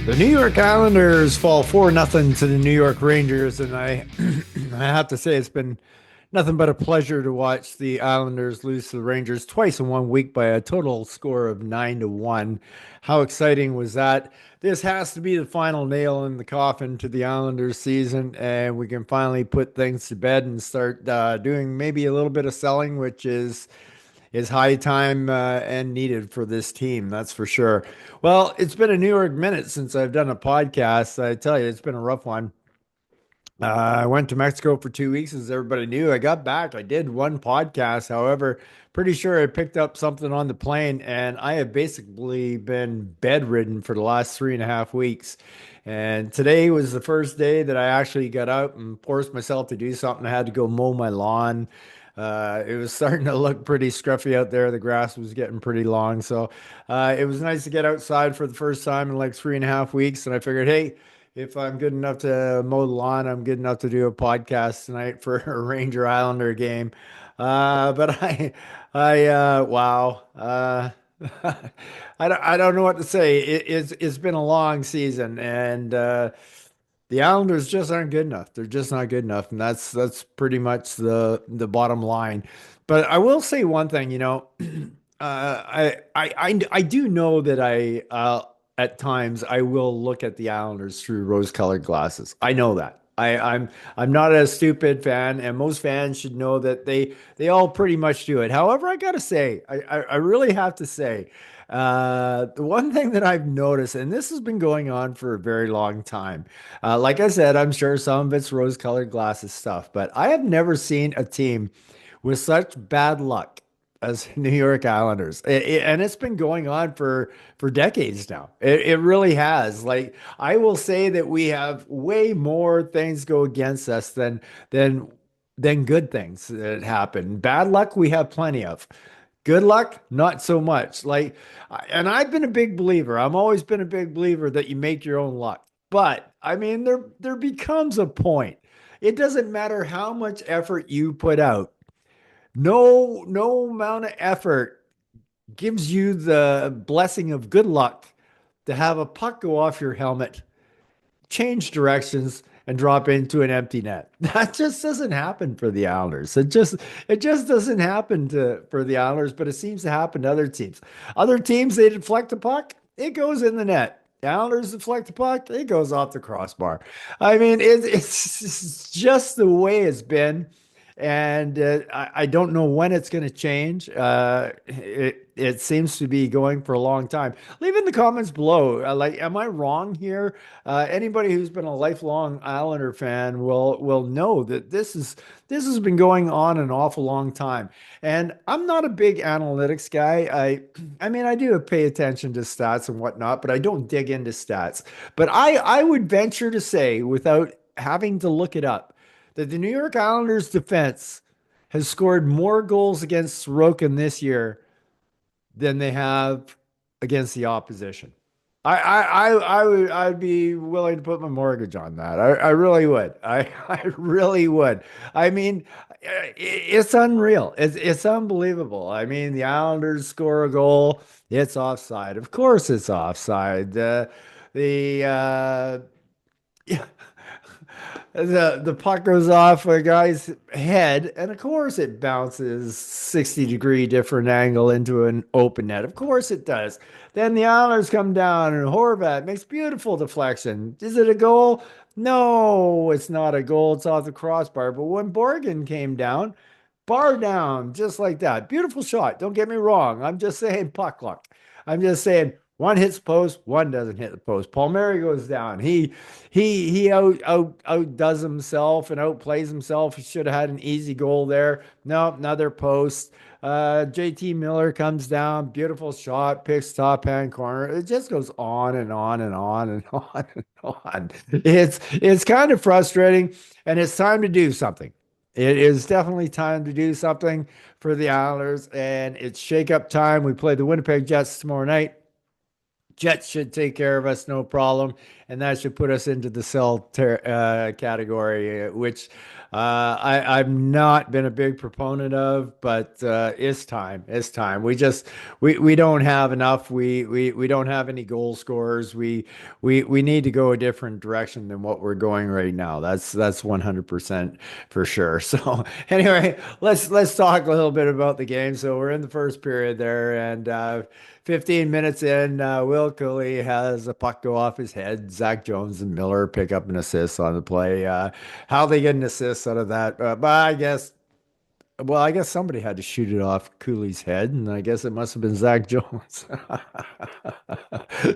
The New York Islanders fall 4-0 to the New York Rangers, and I have to say it's been nothing but a pleasure to watch the Islanders lose to the Rangers twice in 1 week by a total score of 9-1. How exciting was that? This has to be the final nail in the coffin to the Islanders season, and we can finally put things to bed and start doing maybe a little bit of selling, which is high time and needed for this team. That's for sure. Well, it's been a New York minute since I've done a podcast. I tell you, it's been a rough one. I went to Mexico for 2 weeks, as everybody knew. I got back. I did one podcast. However, pretty sure I picked up something on the plane, and I have basically been bedridden for the last 3.5 weeks. And today was the first day that I actually got out and forced myself to do something. I had to go mow my lawn. It was starting to look pretty scruffy out there. The grass was getting pretty long. So it was nice to get outside for the first time in like 3.5 weeks. And I figured, hey, if I'm good enough to mow the lawn, I'm good enough to do a podcast tonight for a Ranger Islander game. But wow. I don't know what to say. It's been a long season, and the Islanders just aren't good enough. They're just not good enough, and that's pretty much the bottom line. But I will say one thing, I do know that I at times I will look at the Islanders through rose-colored glasses. I know that. I'm not a stupid fan, and most fans should know that they all pretty much do it. However, I gotta say, I really have to say, the one thing that I've noticed, and this has been going on for a very long time, like I said, I'm sure some of it's rose-colored glasses stuff, but I have never seen a team with such bad luck as New York Islanders. And it's been going on for decades now. It really has. Like I will say that we have way more things go against us than than good things that happen. Bad luck we have plenty of. Good luck, not so much. And I've been a big believer. I've always been a big believer that you make your own luck. But I mean, there becomes a point. It doesn't matter how much effort you put out. No amount of effort gives you the blessing of good luck to have a puck go off your helmet, change directions, and drop into an empty net. That just doesn't happen for the Islanders. It just doesn't happen for the Islanders, but it seems to happen to other teams. Other teams, they deflect the puck, it goes in the net. The Islanders deflect the puck, it goes off the crossbar. I mean, it's just the way it's been. And I don't know when it's going to change. It seems to be going for a long time. Leave in the comments below. Am I wrong here? Anybody who's been a lifelong Islander fan will know that this has been going on an awful long time. And I'm not a big analytics guy. I mean I do pay attention to stats and whatnot, but I don't dig into stats. But I would venture to say, without having to look it up, that the New York Islanders defense has scored more goals against Sorokin this year than they have against the opposition. I'd be willing to put my mortgage on that. I really would. I really would. I mean, it's unreal. It's unbelievable. I mean, the Islanders score a goal, it's offside. Of course, it's offside. The yeah, the puck goes off a guy's head, and of course it bounces 60-degree different angle into an open net. Of course it does. Then the Islanders come down, and Horvat makes beautiful deflection. Is it a goal? No, it's not a goal. It's off the crossbar. But when Borgen came down, bar down, just like that. Beautiful shot. Don't get me wrong. I'm just saying puck luck. I'm just saying one hits post, one doesn't hit the post. Palmieri goes down. He outdoes himself and outplays himself. He should have had an easy goal there. No, another post. JT Miller comes down, beautiful shot, picks top hand corner. It just goes on and on and on and on and on. It's kind of frustrating, and it's time to do something. It is definitely time to do something for the Islanders, and it's shake-up time. We play the Winnipeg Jets tomorrow night. Jets should take care of us, no problem. and that should put us into the category, which I've not been a big proponent of, but it's time. It's time. We don't have enough. We don't have any goal scorers. We need to go a different direction than what we're going right now. That's 100% for sure. So anyway, let's talk a little bit about the game. So we're in the first period there, and 15 minutes in, Will Cooley has a puck go off his head. Zach Jones and Miller pick up an assist on the play. How they get an assist out of that? But I guess somebody had to shoot it off Cooley's head, and I guess it must have been Zach Jones.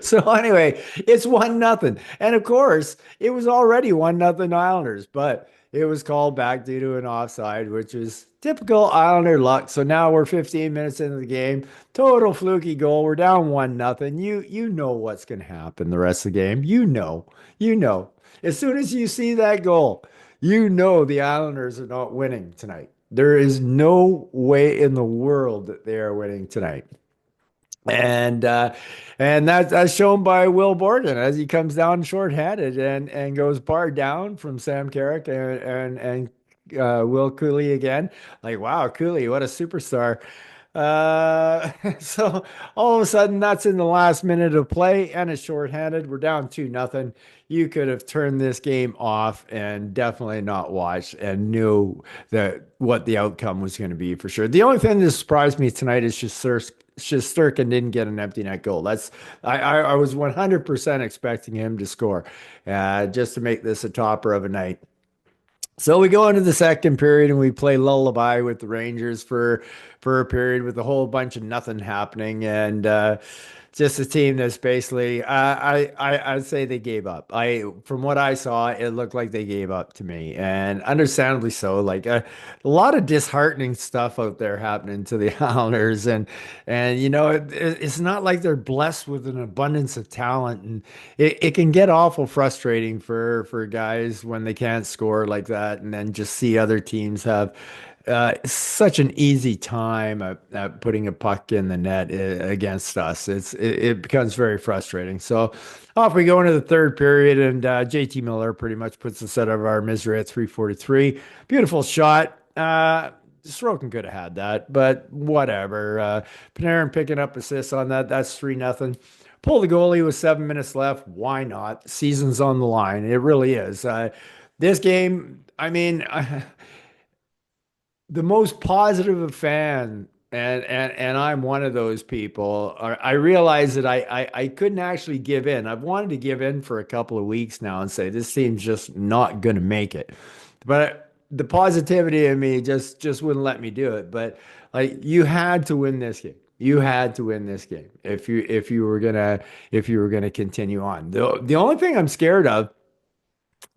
So anyway, it's 1-0. And of course, it was already 1-0 Islanders, but it was called back due to an offside, which is typical Islander luck. So now we're 15 minutes into the game. Total fluky goal. We're down 1-0. You know what's gonna happen the rest of the game. You know. You know. As soon as you see that goal, you know the Islanders are not winning tonight. There is no way in the world that they are winning tonight. And that's shown by Will Borgen as he comes down shorthanded and goes bar down from Sam Carrick and Will Cooley again. Like, wow, Cooley, what a superstar. So all of a sudden, that's in the last minute of play, and it's shorthanded. We're down 2-0. You could have turned this game off and definitely not watched and knew that what the outcome was going to be for sure. The only thing that surprised me tonight is just Shesterkin didn't get an empty net goal. I was 100% expecting him to score, just to make this a topper of a night. So we go into the second period and we play lullaby with the Rangers for a period with a whole bunch of nothing happening, and just a team that's basically I'd say they gave up. I From what I saw, it looked like they gave up to me, and understandably so. Like a lot of disheartening stuff out there happening to the Islanders, and it's not like they're blessed with an abundance of talent, and it can get awful frustrating for guys when they can't score like that, and then just see other teams have such an easy time at putting a puck in the net against us. It becomes very frustrating. So off we go into the third period, and JT Miller pretty much puts us out of our misery at 3:43. Beautiful shot. Sorokin could have had that, but whatever. Panarin picking up assists on that. That's 3-0. Pull the goalie with 7 minutes left. Why not? Season's on the line. It really is. This game, I mean, the most positive of fan, and I'm one of those people. I realize that I couldn't actually give in. I've wanted to give in for a couple of weeks now and say this team's just not going to make it. But the positivity in me just wouldn't let me do it. But like you had to win this game. You had to win this game if you were gonna continue on. The only thing I'm scared of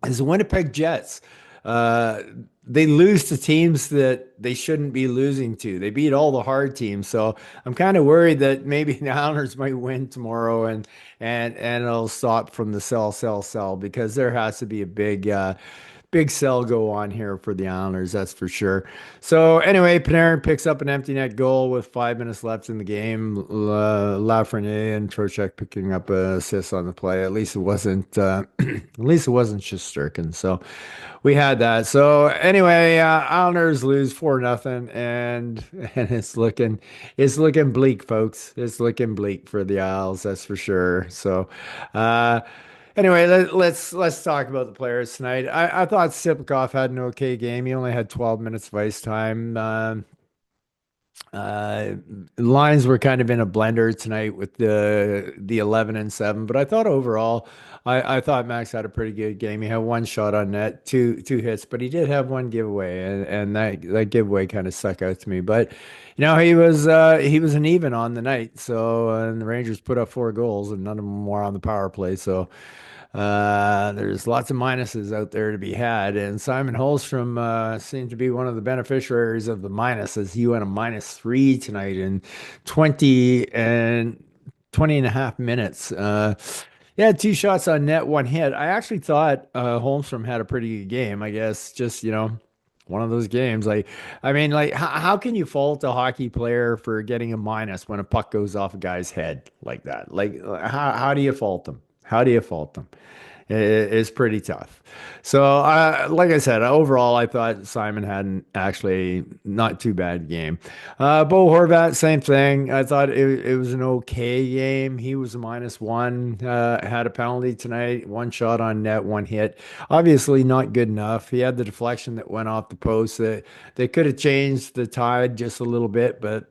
is the Winnipeg Jets. Uh, they lose to teams that they shouldn't be losing to. They beat all the hard teams, so I'm kind of worried that maybe the Islanders might win tomorrow and it'll stop from the sell because there has to be a big sell go on here for the Islanders, that's for sure. So anyway, Panarin picks up an empty net goal with 5 minutes left in the game. Lafreniere and Trocheck picking up assists on the play. At least it wasn't at least it wasn't Shesterkin. So we had that. So anyway, Islanders lose 4-0, and it's looking bleak, folks. It's looking bleak for the Isles, that's for sure. So uh anyway, let's talk about the players tonight. I thought Siplikov had an okay game. He only had 12 minutes of ice time. Uh, Lines were kind of in a blender tonight with the 11-7, but I thought overall, I thought Max had a pretty good game. He had one shot on net, two hits, but he did have one giveaway, and that giveaway kind of stuck out to me. But he was an even on the night, so and the Rangers put up 4 goals, and none of them were on the power play. So there's lots of minuses out there to be had, and Simon Holmstrom seemed to be one of the beneficiaries of the minuses. He went a -3 tonight in 20 and a half minutes. He had 2 shots on net, one hit. I actually thought Holmstrom had a pretty good game. I guess just one of those games. Like, I mean, like, how can you fault a hockey player for getting a minus when a puck goes off a guy's head like that? Like, how do you fault them? How do you fault them? It's pretty tough. So, like I said, overall, I thought Simon had an actually not too bad game. Bo Horvat, same thing. I thought it was an okay game. He was a -1, had a penalty tonight, one shot on net, one hit. Obviously, not good enough. He had the deflection that went off the post that they could have changed the tide just a little bit, but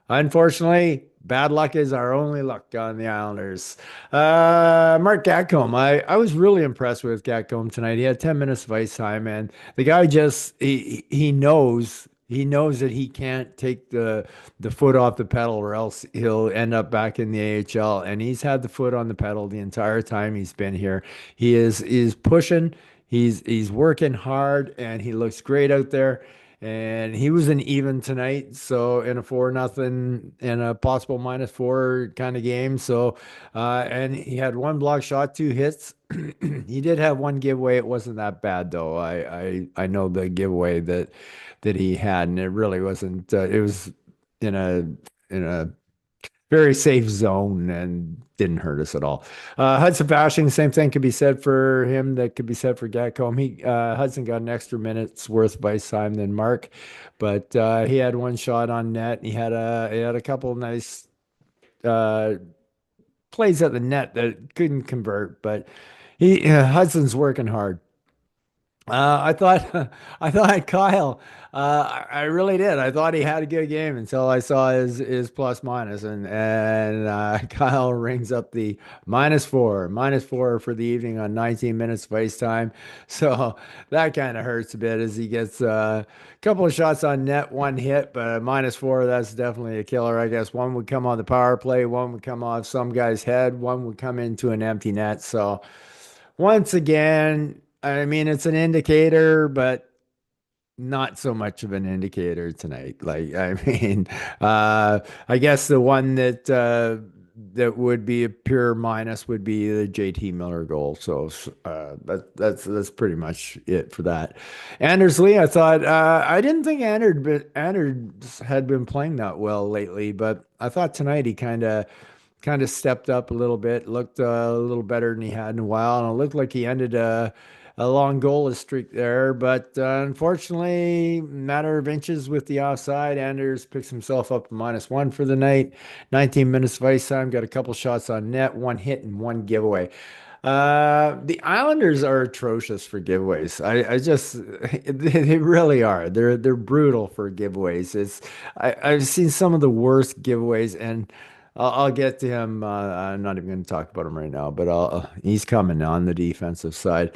unfortunately, bad luck is our only luck on the Islanders. Mark Gatcombe, I was really impressed with Gatcombe tonight. He had 10 minutes of ice time, and the guy just he knows that he can't take the foot off the pedal, or else he'll end up back in the AHL. And he's had the foot on the pedal the entire time he's been here. He is pushing. He's working hard, and he looks great out there. And he was an even tonight, so in a 4-0 and a possible -4 kind of game. So, and he had one block shot, two hits. He did have one giveaway. It wasn't that bad though. I know the giveaway that he had, and it really wasn't. It was in a very safe zone and didn't hurt us at all. Hudson Fasching, same thing could be said for him that could be said for Gatcombe. Hudson got an extra minute's worth of ice time than Mark, but he had one shot on net. He had a couple of nice uh, plays at the net that couldn't convert, but Hudson's working hard. I thought I thought Kyle. I really did. I thought he had a good game until I saw his plus minus, and Kyle rings up the -4 for the evening on 19 minutes of ice time. So that kind of hurts a bit as he gets a couple of shots on net, one hit, but a -4, that's definitely a killer. I guess one would come on the power play, one would come off some guy's head, one would come into an empty net. So. Once again, I mean, it's an indicator, but not so much of an indicator tonight. Like, I mean, I guess the one that would be a pure minus would be the JT Miller goal. So that's pretty much it for that. Anders Lee, I thought I didn't think Anders had been playing that well lately, but I thought tonight he kind of stepped up a little bit, looked a little better than he had in a while, and it looked like he ended a long goalless streak there. But unfortunately, matter of inches with the offside, Anders picks himself up a -1 for the night. 19 minutes of ice time, got a couple shots on net, one hit and one giveaway. The Islanders are atrocious for giveaways. I just they really are. They're brutal for giveaways. I've seen some of the worst giveaways, and I'll get to him. I'm not even going to talk about him right now, but he's coming on the defensive side.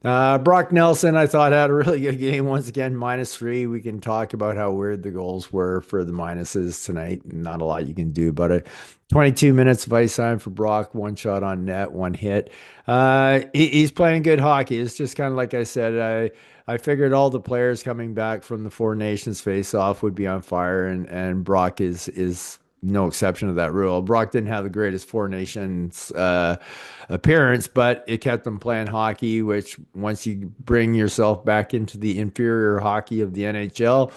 Brock Nelson, I thought had a really good game. Once again, -3. We can talk about how weird the goals were for the minuses tonight. Not a lot you can do about it. 22 minutes of ice time for Brock, one shot on net, one hit. He's playing good hockey. It's just kind of like I said. I figured all the players coming back from the Four Nations face-off would be on fire, and Brock is no exception to that rule. Brock didn't have the greatest Four Nations appearance, but it kept him playing hockey, which once you bring yourself back into the inferior hockey of the NHL,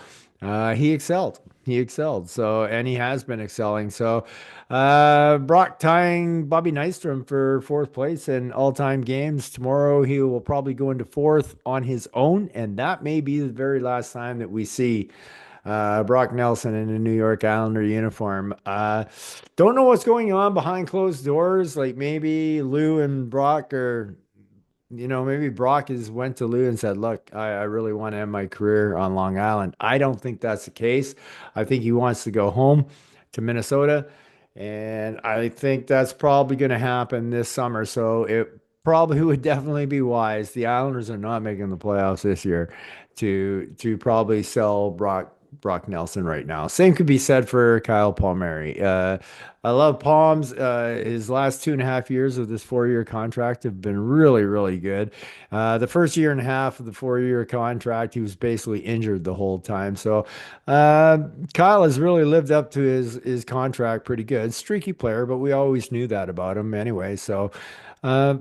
he excelled. He excelled. So, and he has been excelling. So, Brock tying Bobby Nystrom for fourth place in all-time games. Tomorrow, he will probably go into fourth on his own, and that may be the very last time that we see Brock Nelson in a New York Islander uniform. Don't know what's going on behind closed doors. Like maybe Lou and Brock are, maybe Brock has went to Lou and said, "Look, I really want to end my career on Long Island." I don't think that's the case. I think he wants to go home to Minnesota, and I think that's probably going to happen this summer. So it probably would definitely be wise. The Islanders are not making the playoffs this year to probably sell Brock Nelson right now. Same could be said for Kyle Palmieri. I love Palms. His last 2.5 years of this 4-year contract have been really, really good. The first year and a half of the 4-year contract, he was basically injured the whole time. So Kyle has really lived up to his contract pretty good. Streaky player, but we always knew that about him anyway. So uh,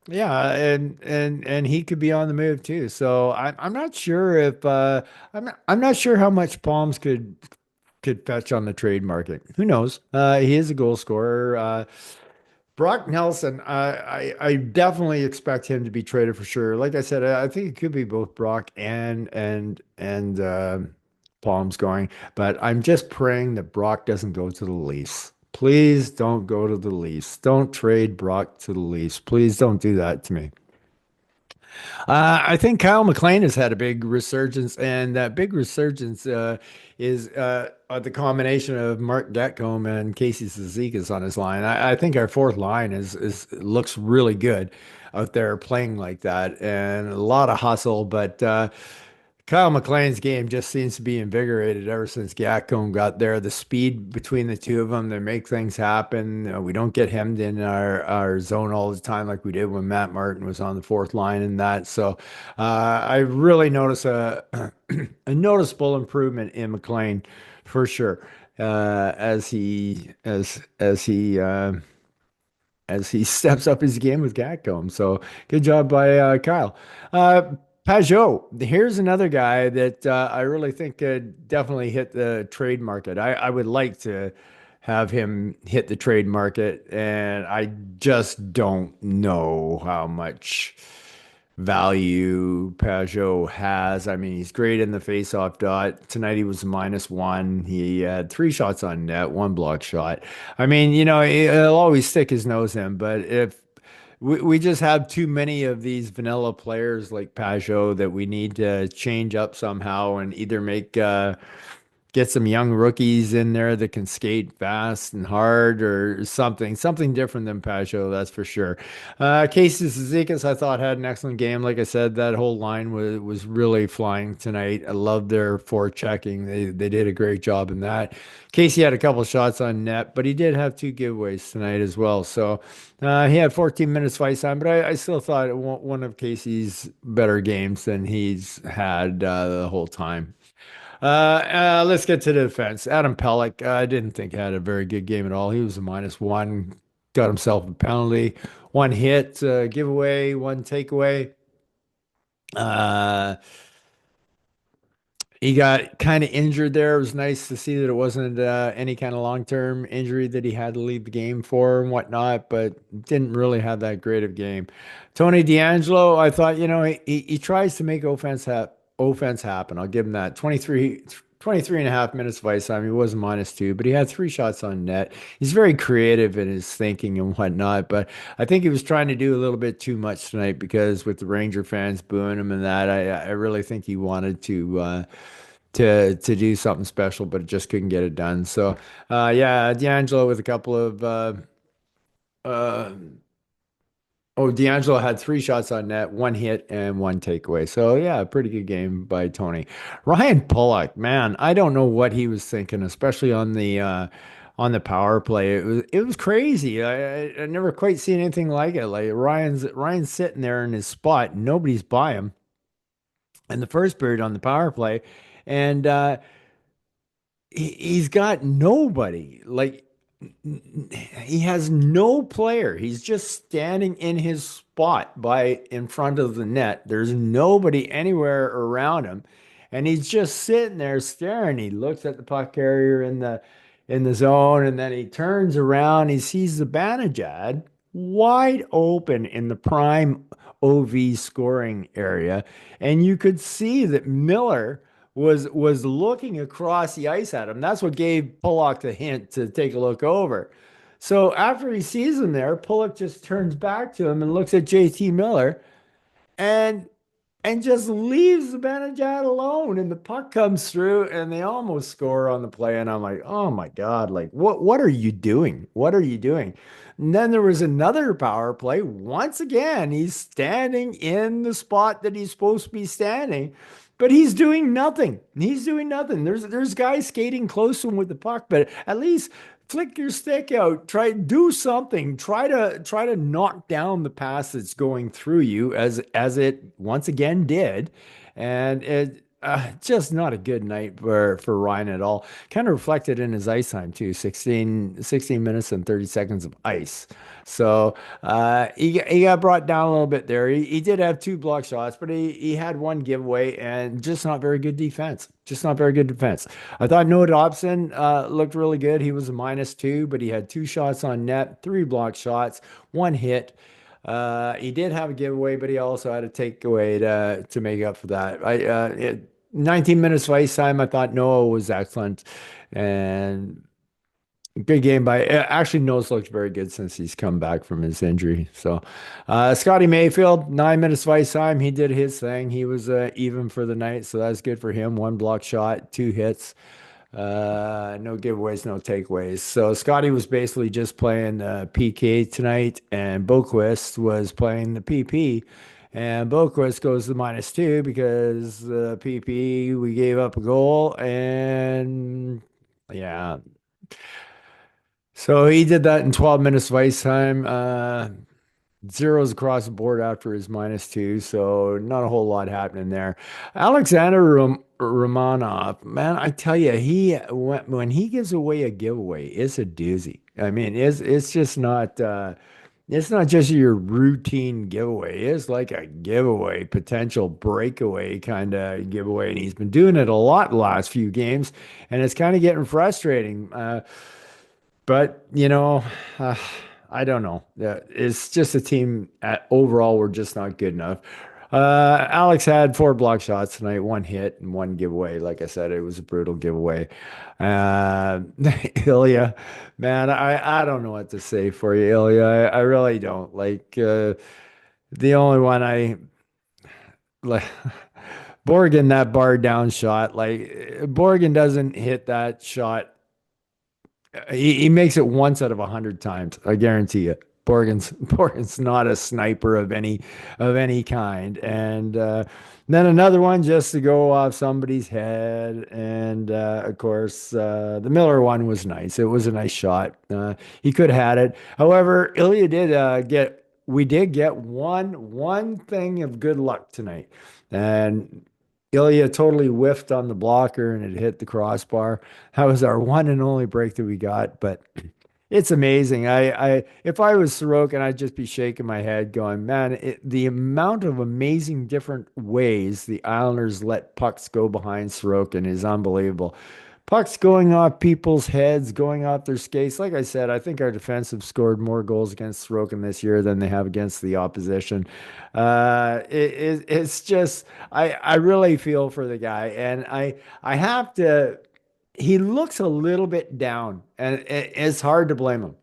yeah, and he could be on the move too. So I'm not sure if I'm not sure how much Palms could fetch on the trade market. Who knows? He is a goal scorer. Brock Nelson, I definitely expect him to be traded for sure. Like I said, I think it could be both Brock and Palms going, but I'm just praying that Brock doesn't go to the Leafs. Please don't go to the Leafs. Don't trade Brock to the Leafs. Please don't do that to me. I think Kyle McLean has had a big resurgence, and that big resurgence is the combination of Mark Getcombe and Casey Cizikas on his line. I think our fourth line is looks really good out there playing like that, and a lot of hustle. But Kyle McLean's game just seems to be invigorated ever since Gatcombe got there. The speed between the two of them, they make things happen. We don't get hemmed in our zone all the time like we did when Matt Martin was on the fourth line and that. So I really notice a noticeable improvement in McLean for sure as he steps up his game with Gatcombe. So good job by Kyle. Uh, Pajot, here's another guy that I really think could definitely hit the trade market. I would like to have him hit the trade market, and I just don't know how much value Pajot has. I mean, he's great in the face-off dot. Tonight he was -1. He had three shots on net, one block shot. I mean, he'll always stick his nose in, but if we just have too many of these vanilla players like Pajot that we need to change up somehow and either get some young rookies in there that can skate fast and hard or something different than Pacho, that's for sure. Casey Cizikas, I thought had an excellent game. Like I said, that whole line was really flying tonight. I love their forechecking. They did a great job in that. Casey had a couple shots on net, but he did have two giveaways tonight as well. So he had 14 minutes fight time, but I still thought one of Casey's better games than he's had the whole time. Let's get to the defense. Adam Pelech, I didn't think had a very good game at all. He was a -1, got himself a penalty, one hit, giveaway, one takeaway. Uh, he got kind of injured there. It was nice to see that it wasn't any kind of long-term injury that he had to leave the game for and whatnot, but didn't really have that great of game. Tony D'Angelo, I thought, he tries to make offense happen. I'll give him that. 23 and a half minutes of ice time. He was -2, but he had three shots on net. He's very creative in his thinking and whatnot, but I think he was trying to do a little bit too much tonight because with the Ranger fans booing him and that, I really think he wanted to do something special, but just couldn't get it done. So, yeah, D'Angelo with a couple of uh, oh, D'Angelo had three shots on net, one hit and one takeaway. So yeah, pretty good game by Tony. Ryan Pulock, man, I don't know what he was thinking, especially on the power play. It was crazy. I never quite seen anything like it. Like Ryan's sitting there in his spot, nobody's by him in the first period on the power play, and he's got nobody. Like he has no player. He's just standing in his spot by in front of the net. There's nobody anywhere around him. And he's just sitting there staring. He looks at the puck carrier in the zone, and then he turns around. He sees the Banajad wide open in the prime OV scoring area. And you could see that Miller was looking across the ice at him. That's what gave Pollock the hint to take a look over. So after he sees him there, Pollock just turns back to him and looks at JT Miller and and just leaves the Banajad alone. And the puck comes through and they almost score on the play. And I'm like, oh my God, like what are you doing? What are you doing? And then there was another power play. Once again, he's standing in the spot that he's supposed to be standing, but he's doing nothing. He's doing nothing. There's guys skating close to him with the puck, but at least flick your stick out, try do something, try to knock down the pass that's going through you as it once again did. And just not a good night for Ryan at all. Kind of reflected in his ice time too, 16 minutes and 30 seconds of ice. So he got brought down a little bit there. He did have two block shots, but he had one giveaway and just not very good defense. Just not very good defense. I thought Noah Dobson looked really good. He was a -2, but he had two shots on net, three block shots, one hit. He did have a giveaway, but he also had a takeaway to make up for that. 19 minutes of ice time. I thought Noah was excellent, and good game by. Actually, Noah's looked very good since he's come back from his injury. So, Scotty Mayfield, 9 minutes of ice time. He did his thing. He was even for the night, so that's good for him. One block shot, two hits. No giveaways, no takeaways. So Scotty was basically just playing PK tonight, and Boquist was playing the PP. And Boquist goes to -2 because the PP we gave up a goal, and yeah. So he did that in 12 minutes of ice time. Zeros across the board after his -2, so not a whole lot happening there. Alexander Romanov, man, I tell you, when he gives away a giveaway, it's a doozy. I mean, it's just not it's not just your routine giveaway. It's like a giveaway, potential breakaway kind of giveaway, and he's been doing it a lot the last few games, and it's kind of getting frustrating. But uh, I don't know. It's just a team overall, we're just not good enough. Alex had four block shots tonight, one hit and one giveaway. Like I said, it was a brutal giveaway. Uh, Ilya, man, I don't know what to say for you, Ilya. I really don't. Like the only one I like Borgen, that bar down shot. Like Borgen doesn't hit that shot. He makes it once out of 100 times. I guarantee you. Borgen's not a sniper of any kind. And then another one just to go off somebody's head. And of course, the Miller one was nice. It was a nice shot. He could have had it. However, Ilya did get. We did get one thing of good luck tonight, and Ilya totally whiffed on the blocker and it hit the crossbar. That was our one and only break that we got, but it's amazing. If I was Sorokin, I'd just be shaking my head, going, "Man, the amount of amazing different ways the Islanders let pucks go behind Sorokin is unbelievable." Pucks going off people's heads, going off their skates. Like I said, I think our defense have scored more goals against Sorokin this year than they have against the opposition. It's just I really feel for the guy, and I have to. He looks a little bit down, and it's hard to blame him.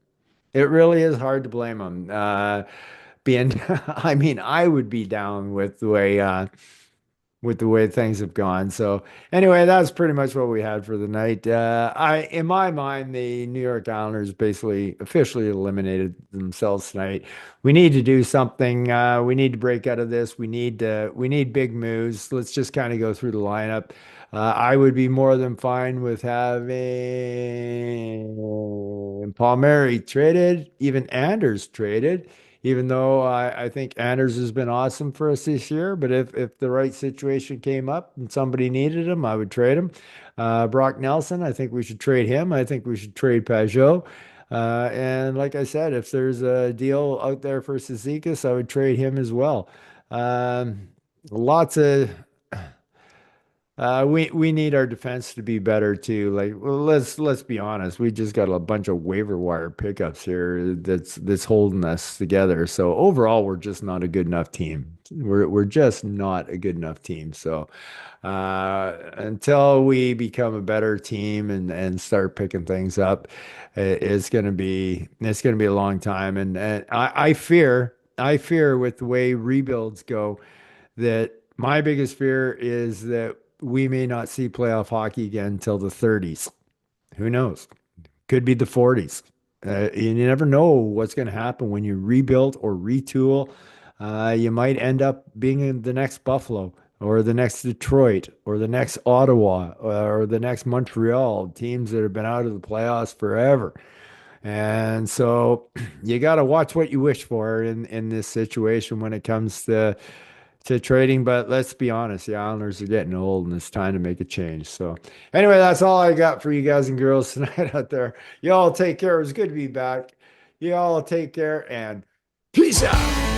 It really is hard to blame him. Being, I mean, I would be down with the way things have gone. So anyway, that's pretty much what we had for the night. In my mind, the New York Islanders basically officially eliminated themselves tonight. We need to do something. We need to break out of this. We need big moves. Let's just kind of go through the lineup. I would be more than fine with having Palmieri traded, even Anders traded, even though I think Anders has been awesome for us this year. But if the right situation came up and somebody needed him, I would trade him. Brock Nelson, I think we should trade him. I think we should trade Pajot. And like I said, if there's a deal out there for Cizikas, I would trade him as well. Um, lots of we need our defense to be better too. Like, well, let's be honest. We just got a bunch of waiver wire pickups here that's holding us together. So overall, we're just not a good enough team. We're just not a good enough team. So until we become a better team and start picking things up, it's gonna be a long time. And I fear with the way rebuilds go that my biggest fear is that we may not see playoff hockey again until the 30s. Who knows? Could be the 40s. You never know what's going to happen when you rebuild or retool. You might end up being in the next Buffalo or the next Detroit or the next Ottawa or the next Montreal, teams that have been out of the playoffs forever. And so you got to watch what you wish for in this situation when it comes to trading, but let's be honest, the Islanders are getting old and it's time to make a change. So anyway, that's all I got for you guys and girls tonight out there. Y'all take care. It was good to be back. Y'all take care and peace out.